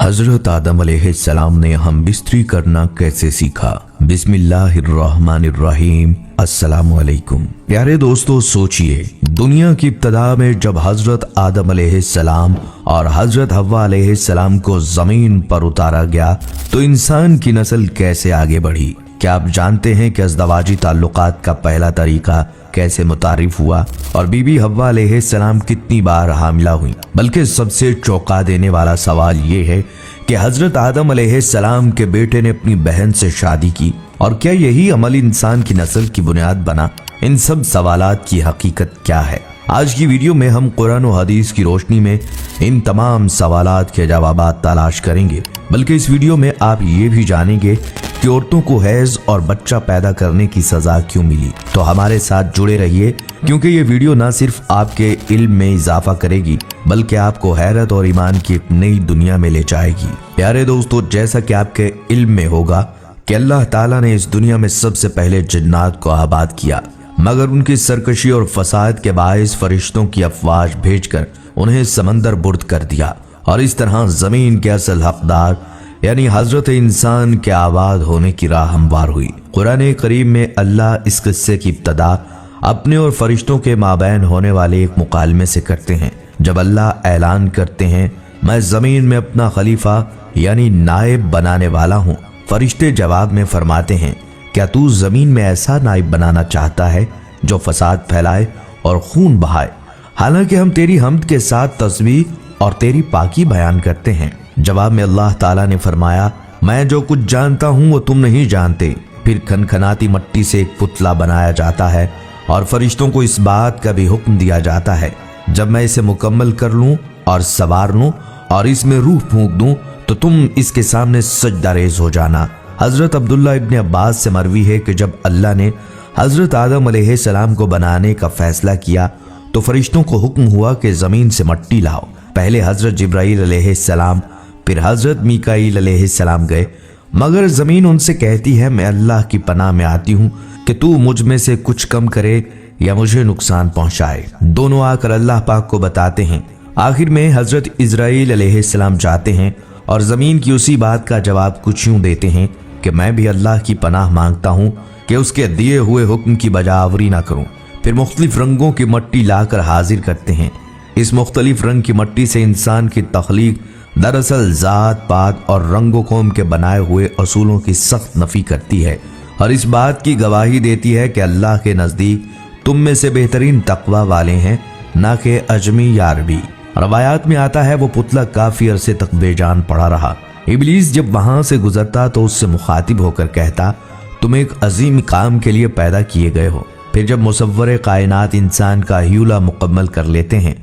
हजरत आदम अलैहिस्सलाम ने हम बिस्तरी करना कैसे सीखा। बिस्मिल्लाहिर्रहमानिर्रहीम। अस्सलामु अलैकुम। प्यारे दोस्तों, सोचिए दुनिया की इब्तदा में जब हजरत आदम अलैहिस्सलाम और हजरत हव्वा अलैहिस्सलाम को जमीन पर उतारा गया तो इंसान की नस्ल कैसे आगे बढ़ी। क्या आप जानते हैं कि अज़दवाजी ताल्लुकात का पहला तरीका कैसे मुतारिफ हुआ और बीबी हव्वा अलैहिस्सलाम कितनी बार हामिला हुई। बल्कि सबसे चौंका देने वाला सवाल ये है कि हजरत आदम अलैहिस्सलाम के बेटे ने अपनी बहन से शादी की और क्या यही अमल इंसान की नस्ल की बुनियाद बना। इन सब सवालात की हकीकत क्या है, आज की वीडियो में हम कुरान और हदीस की रोशनी में इन तमाम सवालात के जवाबात तलाश करेंगे। बल्कि इस वीडियो में आप ये भी जानेंगे कि औरतों को हैज और बच्चा पैदा करने की सजा क्यों मिली। तो हमारे साथ जुड़े रहिए, क्योंकि ये वीडियो ना सिर्फ आपके इल्म में इजाफा करेगी बल्कि आपको हैरत और ईमान की एक नई दुनिया में ले जाएगी। प्यारे दोस्तों, जैसा कि आपके इल्म में होगा कि अल्लाह ताला ने इस दुनिया में सबसे पहले जिन्नात को आबाद किया, मगर उनकी सरकशी और फसाद के बायस फरिश्तों की अफवाज भेजकर उन्हें समंदर बुर्द कर दिया और इस तरह जमीन के असल हकदार यानी हजरत इंसान के आबाद होने की राह हमवार हुई। कुरान करीम में अल्लाह इस किस्से की इब्तदा अपने और फरिश्तों के माबैन होने वाले एक मुकालमे से करते हैं। जब अल्लाह ऐलान करते हैं, मैं जमीन में अपना खलीफा यानी नायब बनाने वाला हूँ, फरिश्ते जवाब में फरमाते हैं, क्या तू जमीन में ऐसा नायब बनाना चाहता है जो फसाद फैलाए और खून बहाए। हालांकि हम तेरी हम्द के साथ तस्बीह और तेरी पाकी बयान करते हैं। जवाब में अल्लाह ताला ने फरमाया, मैं जो कुछ जानता हूँ वो तुम नहीं जानते। फिर खनखनाती मिट्टी से एक पुतला बनाया जाता है और फरिश्तों को इस बात का भी हुक्म दिया जाता है, जब मैं इसे मुकम्मल कर लूँ और सवार लूँ और इसमें रूह फूंक दूँ तो तुम इसके सामने सजदा रेज हो जाना। हजरत अब्दुल्ला इब्न अब्बास से मरवी है कि जब अल्लाह ने हजरत आदम अलैहिस्सलाम को बनाने का फैसला किया तो फरिश्तों को हुक्म हुआ कि जमीन से मिट्टी लाओ। पहले हजरत जिब्राइल अलैहिस्सलाम फिर हजरत मीकाईल अलैहिस्सलाम गए, मगर जमीन उनसे कहती है, मैं अल्लाह की पनाह में आती हूँ कि तू मुझ में से कुछ कम करे या मुझे नुकसान पहुंचाए। दोनों आकर अल्लाह पाक को बताते हैं। आखिर में हजरत इजराइल अलैहिस्सलाम जाते हैं और जमीन की उसी बात का जवाब कुछ यूं देते हैं कि मैं भी अल्लाह की पनाह मांगता हूँ कि उसके दिए हुए हुक्म की बजावरी ना करूँ। फिर मुख्तलिफ रंगों की मिट्टी लाकर हाजिर करते हैं। इस मुख्तलिफ रंग की मिट्टी से इंसान की तख्लीक दरअसल जात पात और रंगो कौम के बनाए हुए असूलों की सख्त नफी करती है और इस बात की गवाही देती है कि अल्लाह के नज़दीक तुम में से बेहतरीन तकवा वाले हैं, ना कि अजमी या अरबी। रवायात में आता है वो पुतला काफी अरसे तक बेजान पड़ा रहा। इब्लीस जब वहां से गुजरता तो उससे मुखातिब होकर कहता, तुम एक अजीम काम के लिए पैदा किए गए हो। फिर जब मुसव्वरे कायनात इंसान का ह्यूला मुकम्मल कर लेते हैं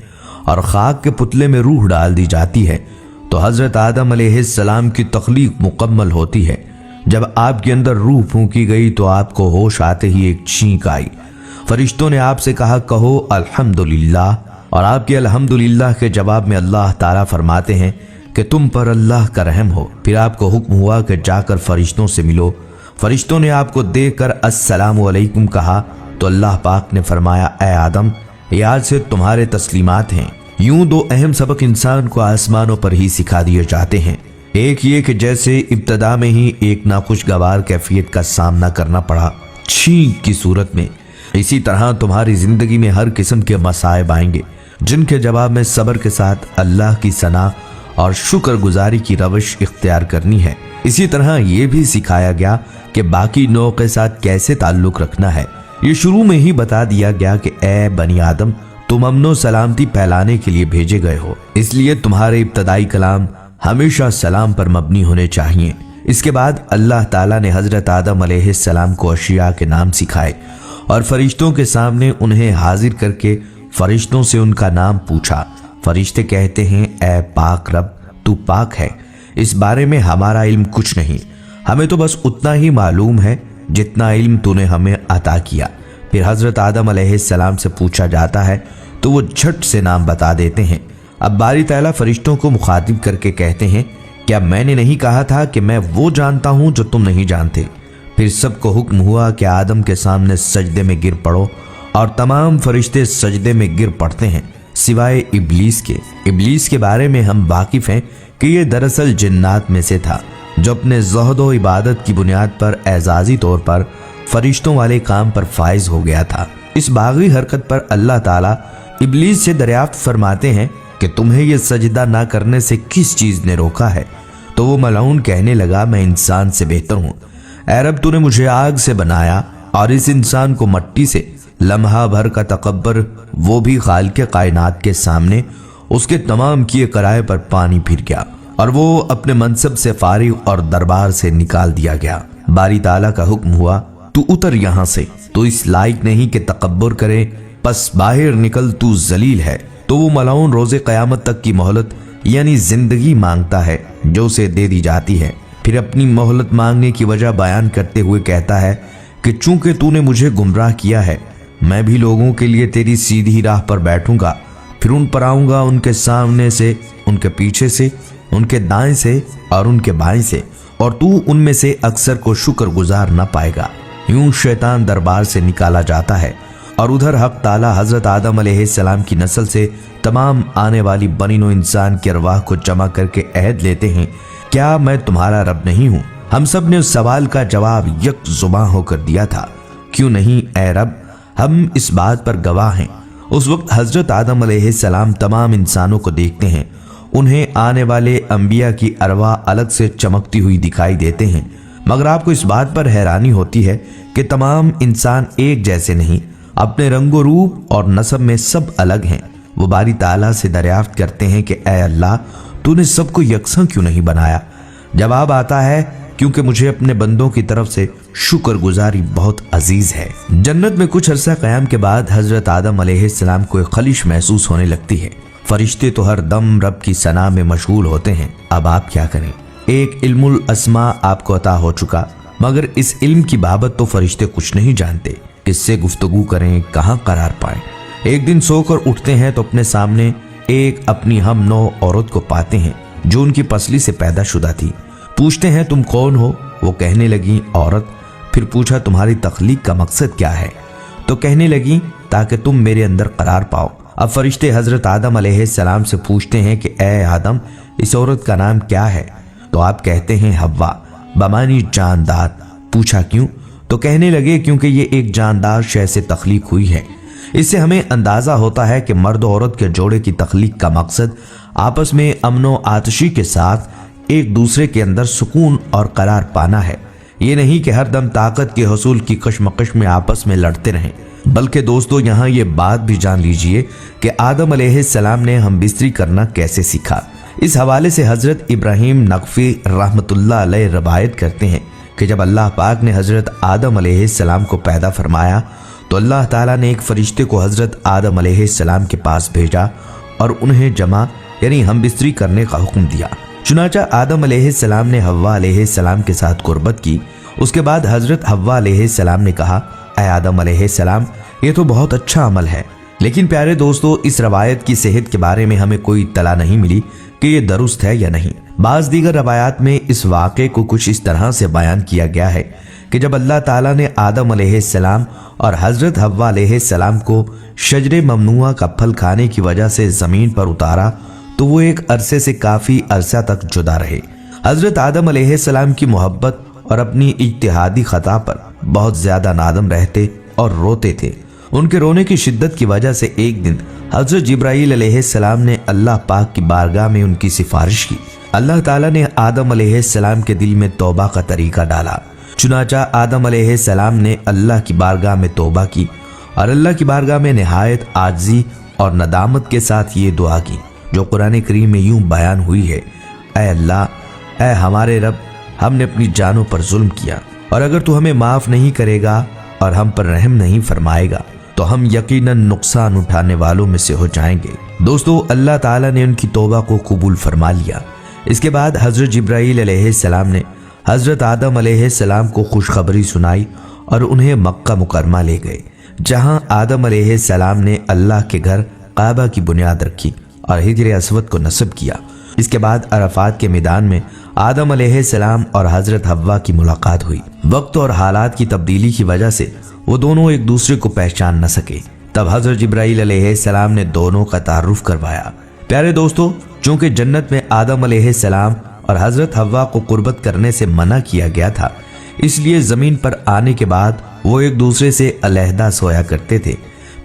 और खाक के पुतले में रूह डाल दी जाती है तो हजरत आदम अलैहिस्सलाम की तख्लीक मुकम्मल होती है। जब आपके अंदर रूह फूंकी गई तो आपको होश आते ही एक छींक आई। फरिश्तों ने आपसे कहा, कहो अल्हम्दुलिल्लाह, और आपके अल्हम्दुलिल्लाह के जवाब में अल्लाह ताला फरमाते हैं कि तुम पर अल्लाह का रहम हो। फिर आपको हुक्म हुआ कि जाकर फरिश्तों से मिलो। फरिश्तों ने आपको देखकर अस्सलामु अलैकुम कहा तो अल्लाह पाक ने फरमाया, ए आदम, ये आज से तुम्हारे तस्लीमात हैं। यूं दो अहम सबक इंसान को आसमानों पर ही सिखा दिए जाते हैं। एक ये कि जैसे इब्तदा में ही एक नाखुशगवार कैफियत का सामना करना पड़ा छींक की सूरत में, इसी तरह तुम्हारी जिंदगी में हर किस्म के मसाइब आएंगे जिनके जवाब में सब्र के साथ अल्लाह की सना और शुक्रगुजारी की रवश इख्तियार करनी है। इसी तरह ये भी सिखाया गया कि बाकी नौ के साथ कैसे ताल्लुक रखना है। ये शुरू में ही बता दिया गया कि ए बनी आदम, तुम अमनो सलामती फैलाने के लिए भेजे गए हो, इसलिए तुम्हारे इब्तदाई कलाम हमेशा सलाम पर मबनी होने चाहिए। इसके बाद अल्लाह ताला ने हजरत आदम अलैहिस्सलाम को अशिया के नाम सिखाए और फरिश्तों के सामने उन्हें हाजिर करके फरिश्तों से उनका नाम पूछा। फरिश्ते कहते हैं, ए पाक रब, तू पाक है, इस बारे में हमारा इल्म कुछ नहीं, हमें तो बस उतना ही मालूम है जितना इल्म तूने हमें अता किया। फिर हजरत आदम अलैहिस्सलाम से पूछा जाता है तो वो झट से नाम बता देते हैं। अब बारी ताला फरिश्तों को मुखातिब करके कहते हैं, क्या मैंने नहीं कहा था कि मैं वो जानता हूं जो तुम नहीं जानते। फिर सबको हुक्म हुआ कि आदम के सामने सजदे में गिर पड़ो और तमाम फरिश्ते सजदे में गिर पड़ते हैं। सिवाय इब्लीस के बारे में हम वाकिफ हैं कि ये दरअसल जिन्नात में से था, जो अपने ज़ुहद व इबादत की बुनियाद पर एजाजी तौर पर फरिश्तों वाले काम पर फाइज हो गया था। इस बागी हरकत पर अल्लाह ताला इब्लीस से दरियाफ्त फरमाते हैं कि तुम्हें यह सजदा ना करने से किस चीज ने रोका है? तो वो मलऊन कहने लगा, मैं इंसान से बेहतर हूँ। ऐ रब, तूने मुझे आग से बनाया और इस इंसान को मट्टी से। लम्हा भर का तकब्बर, वो भी खालिक़े कायनात के सामने उसके तमाम किए कराए पर पानी फिर गया और वो अपने मनसब से फारिग और दरबार से निकाल दिया गया। बारी ताला का हुक्म हुआ, तू उतर यहाँ से, तू इस लायक नहीं कि तकब्बर करे, बस बाहर निकल, तू जलील है। तो वो मलऊन रोजे क़यामत तक की मोहलत यानी जिंदगी मांगता है जो उसे दे दी जाती है। फिर अपनी मोहलत मांगने की वजह बयान करते हुए कहता है कि चूंकि तूने मुझे गुमराह किया है, मैं भी लोगों के लिए तेरी सीधी राह पर बैठूंगा, फिर उन पर आऊंगा, उनके सामने से, उनके पीछे से, उनके दाएं से और उनके बाएं से, और तू उनमें से अक्सर को शुक्रगुजार न पाएगा। यूं शैतान दरबार से निकाला जाता है और उधर हक ताला हजरत आदम अलैहिस्सलाम की नस्ल से तमाम आने वाली बनीनो इंसान की अरवाह को जमा करके अहद लेते हैं, क्या मैं तुम्हारा रब नहीं हूँ? हम सब ने उस सवाल का जवाब यक जुबां होकर दिया था, क्यों नहीं ए रब, हम इस बात पर गवाह हैं। उस वक्त हजरत आदम अलैहिस्सलाम तमाम इंसानों को देखते हैं, उन्हें आने वाले अंबिया की अरवाह अलग से चमकती हुई दिखाई देते हैं, मगर आपको इस बात पर हैरानी होती है कि तमाम इंसान एक जैसे नहीं, अपने रंगो रूप और नस्ब में सब अलग हैं। वो बारी ताला से दरियाफ्त करते हैं कि ऐ अल्लाह, तूने सबको यकसा क्यों नहीं बनाया? जवाब आता है, क्योंकि मुझे अपने बंदों की तरफ से शुक्रगुजारी बहुत अजीज है। जन्नत में कुछ अरसा क़याम के बाद हजरत आदम अलैहिस्सलाम को एक खलिश महसूस होने लगती है। फरिश्ते तो हर दम रब की सना में मशगूल होते हैं। अब आप क्या करें? एक इल्मुल अस्मा आपको अता हो चुका, मगर इस इल्म की बाबत तो फरिश्ते कुछ नहीं जानते। किससे गुफ्तगू करें, कहाँ करार पाएं? एक दिन सोकर उठते हैं तो अपने सामने एक अपनी हम नौ औरत को पाते हैं जो उनकी पसली से पैदा शुदा थी। पूछते हैं, तुम कौन हो? वो कहने लगी, औरत। फिर पूछा, तुम्हारी तख्लीक का मकसद क्या है? तो कहने लगी, ताकि तुम मेरे अंदर करार पाओ। अब फरिश्ते हजरत आदम अलैहिस्सलाम से पूछते हैं कि ए आदम, इस औरत का नाम क्या है? तो आप कहते हैं हव्वा, बमानी जानदार। पूछा क्यों? तो कहने लगे, क्योंकि ये एक जानदार शय से तख्लीक हुई है। इससे हमें अंदाजा होता है कि मर्द और औरत के जोड़े की तख्लीक का मकसद आपस में अमनो आतशी के साथ एक दूसरे के अंदर सुकून और करार पाना है। ये नहीं कि हर दम ताकत के हसूल की कशमकश में आपस में लड़ते रहें। बल्कि दोस्तों, यहाँ ये बात भी जान लीजिए कि आदम अलैहिस्सलाम ने हम बिस्तरी करना कैसे सीखा। इस हवाले से हजरत इब्राहिम नकफी रहमतुल्लाह अलैह रवायत करते हैं कि जब अल्लाह पाक ने हजरत आदम अलैहिस्सलाम को पैदा फरमाया तो अल्लाह ताला ने एक फरिश्ते को हजरत आदम अलैहिस्सलाम के पास भेजा और उन्हें जमा यानी हम बिस्तरी करने का हुक्म दिया। चुनाचा आदम अलैहिस्सलाम ने हव्वा अलैहिस्सलाम के साथ कुर्बत की। उसके बाद हजरत हव्वा अलैहिस्सलाम ने कहा, ऐ आदम अलैहिस्सलाम, ये तो बहुत अच्छा अमल है। लेकिन प्यारे दोस्तों, इस रवायत की सेहत के बारे में हमें कोई इत्तला नहीं मिली कि ये दुरुस्त है या नहीं। बाज दीगर रवायात में इस वाक़े को कुछ इस तरह से बयान किया गया है कि जब अल्लाह ताला ने आदम अलैहिस्सलाम और हजरत हव्वा अलैहिस्सलाम को शजरे ममनुआ का फल खाने की वजह से जमीन पर उतारा तो वो एक अरसे से काफी अरसा तक जुदा रहे। हजरत आदम अलैहिस्सलाम की मोहब्बत और अपनी इज्तिहादी खता पर बहुत ज्यादा नादम रहते और रोते थे। उनके रोने की शिद्दत की वजह से एक दिन हजरत जिब्राईल अलैहिस्सलाम ने अल्लाह पाक की बारगाह में उनकी सिफारिश की। अल्लाह ताला ने आदम अलैहिस्सलाम के दिल में तौबा का तरीका डाला। चुनाचा आदम अलैहिस्सलाम ने अल्लाह की बारगाह में तौबा की और अल्लाह की बारगाह में निहायत आजिज़ी और नदामत के साथ ये दुआ की जो कुरान करीम में यूं बयान हुई है, ऐ अल्लाह, ऐ हमारे रब, हमने अपनी जानों पर जुल्म किया और अगर तू हमें माफ नहीं करेगा और हम पर रहम नहीं फरमाएगा तो हम यकीनन नुकसान उठाने वालों में से हो जाएंगे। दोस्तों, अल्लाह ताला ने उनकी तौबा को कबूल फरमा लिया। इसके बाद हजरत जिब्राईल अलैहिस्सलाम ने हजरत आदम अलैहिस्सलाम को खुशखबरी सुनाई और उन्हें मक्का मुकरमा ले गए, जहां आदम अलैहिस्सलाम ने अल्लाह के घर काबा की बुनियाद रखी और हिजर अस्वद को नस्ब किया। इसके बाद अरफात के मैदान में आदम अलैहिस्सलाम और हजरत हव्वा की मुलाकात हुई। वक्त और हालात की तब्दीली की वजह से वो दोनों एक दूसरे को पहचान न सके। तब हजरत जिब्राइल अलैहिस्सलाम ने दोनों का तारुफ करवाया। प्यारे दोस्तों, चूंकि जन्नत में आदम अलैहिस्सलाम और हजरत हव्वा को कुर्बत करने से मना किया गया था, इसलिए जमीन पर आने के बाद वो एक दूसरे से अलहदा सोया करते थे।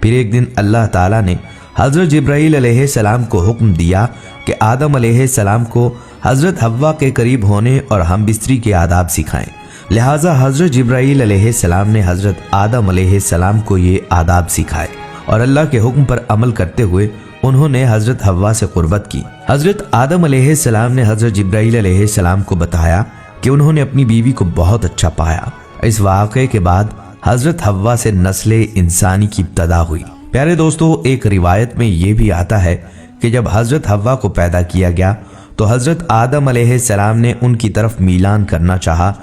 फिर एक दिन अल्लाह ताला ने हजरत जिब्राइल अलैहिस्सलाम को हुक्म दिया कि आदम अलैहिस्सलाम को हजरत हव्वा के करीब होने और हमबिस्तरी के आदाब सिखाएं। लिहाजा हजरत जिब्राइल अलैहिस्सलाम ने हजरत आदम अलैहिस्सलाम को ये आदाब सिखाए और अल्लाह के हुक्म पर अमल करते हुए उन्होंने हजरत हव्वा से कुर्बत की। हजरत आदम अलैहिस्सलाम ने हजरत जिब्राइल अलैहिस्सलाम को बताया कि उन्होंने अपनी बीवी को बहुत अच्छा पाया। इस वाक़े के बाद हजरत हव्वा से नस्ल इंसानी की इब्तदा हुई। प्यारे दोस्तों, एक रिवायत में ये भी आता है कि जब हजरत हव्वा को पैदा किया गया तो हजरत आदम अलैहिस्सलाम ने उनकी तरफ मीलान करना चाहा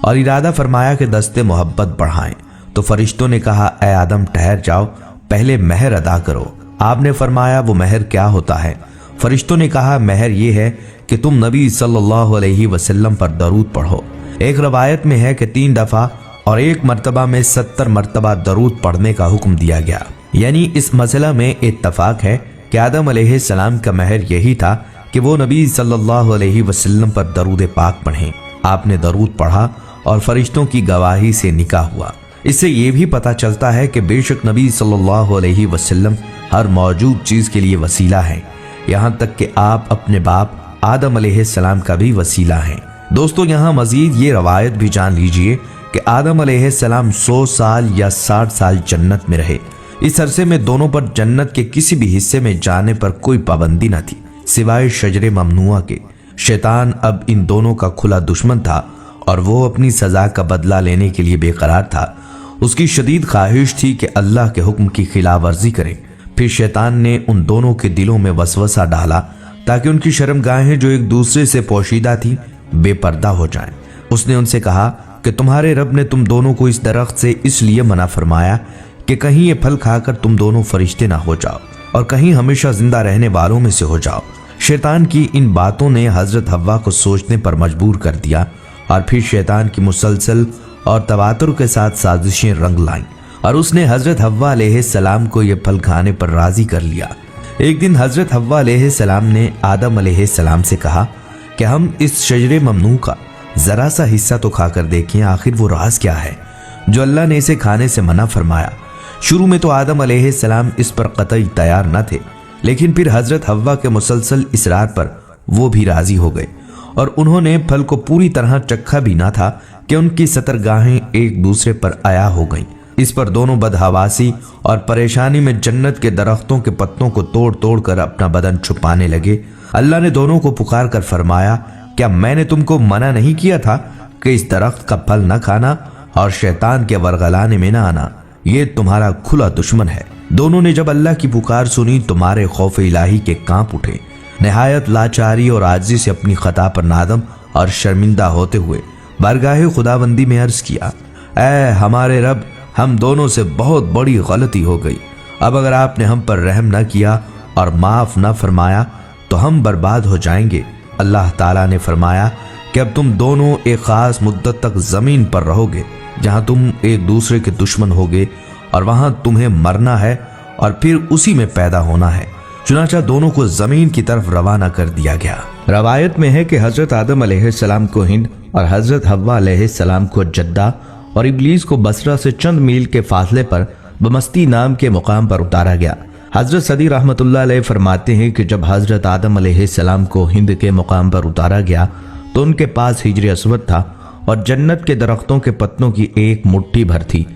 और इरादा फरमाया कि दस्ते मोहब्बत बढ़ाएं। तो फरिश्तों ने कहा, ए आदम ठहर जाओ, पहले महर अदा करो। आपने फरमाया, वो महर क्या होता है? फरिश्तों ने कहा, महर ये है कि तुम नबी सल्लल्लाहु अलैहि वसल्लम पर दरूद पढ़ो। एक रवायत में है कि 3 दफा और एक मर्तबा में 70 मर्तबा दरूद पढ़ने का हुक्म दिया गया। यानी इस मसला में इत्तफाक है कि आदम अलैहिस्सलाम का महर यही था कि वो नबी सल्लल्लाहु अलैहि वसल्लम पर दरूद पाक पढ़ें। आपने दरूद पढ़ा और फरिश्तों की गवाही से निकाह हुआ। इससे ये भी पता चलता है कि बेशक नबी सल्लल्लाहु अलैहि वसल्लम हर मौजूद चीज के लिए वसीला है, यहाँ तक कि आप अपने बाप आदम अलैहिस्सलाम का भी वसीला हैं। दोस्तों, यहाँ मजीद ये रवायत भी जान लीजिए कि आदम अलैहिस्सलाम 100 साल या 60 साल जन्नत में रहे। इस अरसे में दोनों पर जन्नत के किसी भी हिस्से में जाने पर कोई पाबंदी न थी सिवाय शजरे ममनुआ के। शैतान अब इन दोनों का खुला दुश्मन था और वो अपनी सजा का बदला लेने के लिए बेकरार था। उसकी शदीद ख्वाहिश थी कि अल्लाह के हुक्म की खिलाफ वर्जी करे। फिर शैतान ने उन दोनों के दिलों में वसवसा डाला ताकि उनकी शर्मगाहें जो एक दूसरे से पोशीदा थी बेपर्दा हो जाएं। उसने उनसे कहा कि तुम्हारे रब ने तुम दोनों को इस दरख्त से इसलिए मना फरमाया कि कहीं ये फल खाकर तुम दोनों फरिश्ते ना हो जाओ और कहीं हमेशा जिंदा रहने वालों में से हो जाओ। शैतान की इन बातों ने हजरत हव्वा को सोचने पर मजबूर कर दिया और फिर शैतान की मुसलसल और तवातुर के साथ साजिशें रंग लाईं और उसने हजरत हव्वा अलैहिस्सलाम को यह फल खाने पर राजी कर लिया। एक दिन हजरत हव्वा अलैहिस्सलाम ने आदम अलैहिस्सलाम से कहा कि हम इस शजरे ममनू का जरा सा हिस्सा तो खाकर देखें, आखिर वो राज क्या है जो अल्लाह ने इसे खाने से मना फरमाया। शुरू में तो आदम अलैहिस्सलाम इस पर कतई तैयार न थे, लेकिन फिर हजरत हव्वा के मुसलसल इसरार पर वो भी राजी हो गए और उन्होंने फल को पूरी तरह चखा भी ना था कि उनकी सतरगाहें एक दूसरे पर आया हो गईं। इस पर दोनों बदहवासी और परेशानी में जन्नत के दरख्तों के पत्तों को तोड़ तोड़ कर अपना बदन छुपाने लगे। अल्लाह ने दोनों को पुकार कर फरमाया, क्या मैंने तुमको मना नहीं किया था कि इस दरख्त का फल न खाना और शैतान के वरगलाने में न आना? ये तुम्हारा खुला दुश्मन है। दोनों ने जब अल्लाह की पुकार सुनी तुम्हारे खौफ इलाही के कांप उठे। निहायत लाचारी और आजिज़ी से अपनी खता पर नादम और शर्मिंदा होते हुए बारगाहे खुदाबंदी में अर्ज किया, ऐ हमारे रब, हम दोनों से बहुत बड़ी गलती हो गई। अब अगर आपने हम पर रहम न किया और माफ न फरमाया तो हम बर्बाद हो जाएंगे। अल्लाह ताला ने फरमाया कि अब तुम दोनों एक खास मुद्दत तक जमीन पर रहोगे जहां तुम एक दूसरे के दुश्मन होगे और वहां तुम्हें मरना है और फिर उसी में पैदा होना है। चुनाचा दोनों को जमीन की तरफ रवाना कर दिया गया। रवायत में है कि हजरत आदम अलैहिस्सलाम को हिंद और हजरत हव्वा अलैहिस्सलाम को जद्दा और इब्लीस को बसरा से चंद मील के फासले पर बमस्ती नाम के मुकाम पर उतारा गया। हजरत सदी रहमतुल्लाह अलैह फरमाते हैं कि जब हजरत आदम अलैहिस्सलाम को हिंद के मुकाम पर उतारा गया तो उनके पास हिजर अस्वद था और जन्नत के दरख्तों के पत्तों की एक मुट्ठी भर थी।